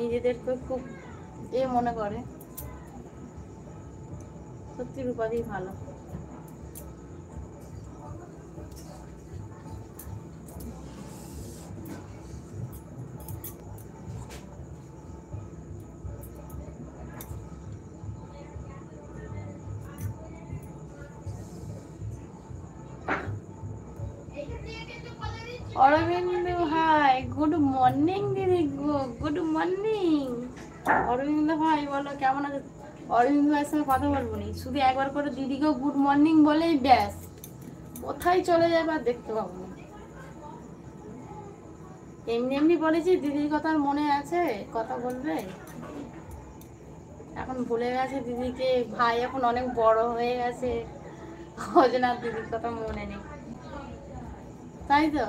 নিজেদেরকে খুব মনে করে। সত্যি রূপাদি ভালো। অরবিন্দ ভাই গুড মর্নিং দিদি, গুড মর্নিং। অরবিন্দ ভাই বলো কেমন আছে? অরবিন্দ ভাইয়ের সঙ্গে কথা বলবো নি, শুধু একবার করে দিদিকেও গুড মর্নিং বলেই ব্যাস, কোথায় চলে যাবে আর দেখতে পাবো না। এমনি এমনি বলেছি, দিদির কথা মনে আছে, কথা বলবে। এখন ভুলে গেছে দিদিকে, ভাই এখন অনেক বড় হয়ে গেছে, ওই জন্য আর দিদির কথা মনে নেই, তাই তো।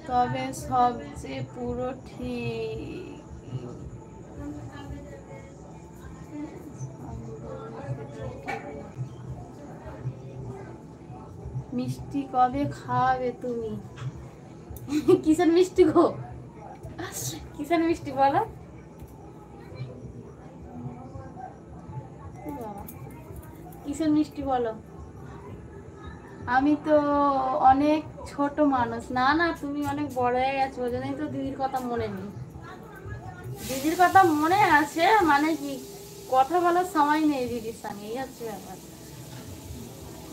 তবে সবচেয়ে পুরো ঠিক মিষ্টি কবে খাওয়াবে তুমি? কিসের মিষ্টি গো? কিসের মিষ্টি বলো? কিসের মিষ্টি বলো? আমি তো অনেক ছোট মানুষ। না না, তুমি অনেক বড় হয়ে গেছো, ওই জন্যই তো দিদির কথা মনে নেই। দিদির কথা মনে আছে মানে কি, কথা বলার সময় নেই দিদির সঙ্গে, এই হচ্ছে ব্যাপার।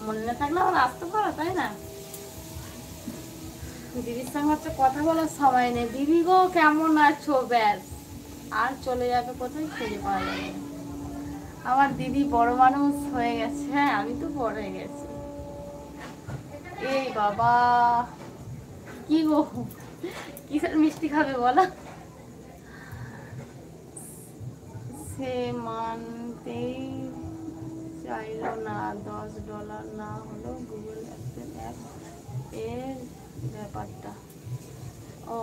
মনে না থাকলে আমার আসতে পারো, তাই না? দিদির সঙ্গে হচ্ছে কথা বলার সময় নেই। দিদি গো কেমন আছো, ব্যাস, আর চলে যাবে কোথায়, খুঁজে পাওয়া যাবে না। আমার দিদি বড় মানুষ হয়ে গেছে, হ্যাঁ আমি তো বড় হয়ে গেছি। এই বাবা, কি গো, কিসের মিষ্টি খাবে বলো? সে মানতেই চাইল না, $10 না হলো গুগল অ্যাপ এর ব্যাপারটা। ও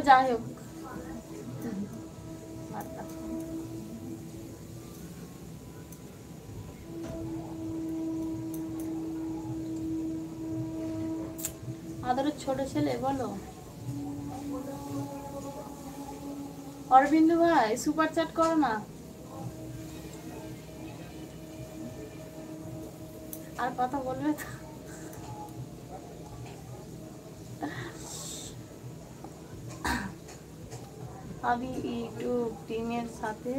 যাই হোক, আদরের ছোট ছেলে বলো। অরবিন্দু ভাই সুপার চ্যাট করো না। আর কথা বলবে তো? আমি ইউটিউব টিমের সাথে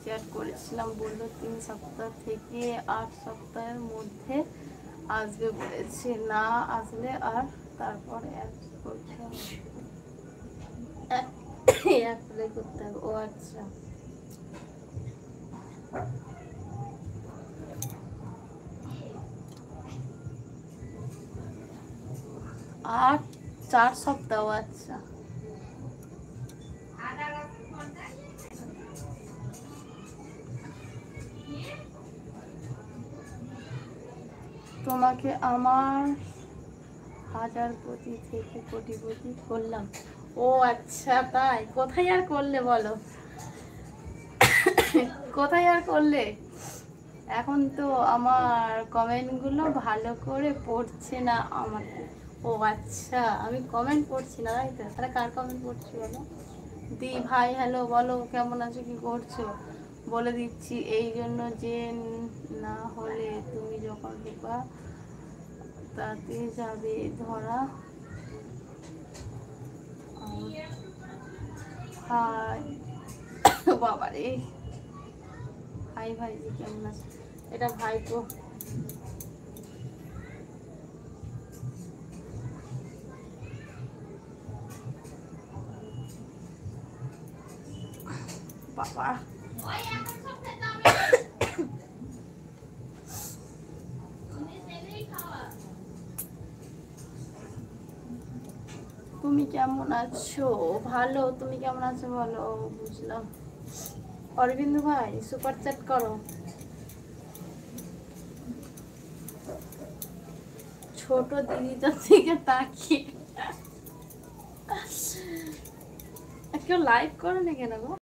চ্যাট করেছিলাম, বললো 3 সপ্তাহ থেকে 8 সপ্তাহের মধ্যে আসবে বলেছে, না আসলে আর তারপর করতে হবে। ও আচ্ছা, আর 4 সপ্তাহ, আচ্ছা। তোমাকে আমার হাজারপতি থেকে কোটিপতি করলাম। ও আচ্ছা তাই, কোথায় আর করলে বলো? কোথায় আর করলে? এখন তো আমার কমেন্টগুলো ভালো করে পড়ছে না আমাকে। ও আচ্ছা, আমি কমেন্ট পড়ছি না, তাই তো? তাহলে কার কমেন্ট পড়ছি বলো? দি ভাই হ্যালো বলো, কেমন আছো, কি করছো? বলে দিচ্ছি, এই জন্য যে না হলে তুমি যখন রূপা তাতে যাবে ধরা। হাই বাবারে, হাই ভাইজি কেমন আছে? এটা ভাইপো। বাবা তুমি কেমন আছো? ভালো, তুমি কেমন আছো বলো? বুঝলাম। অরবিন্দ ভাই সুপার চ্যাট করো। ছোট দিদিটার দিকে তাকিয়ে কেউ লাইক করে না কেন গো?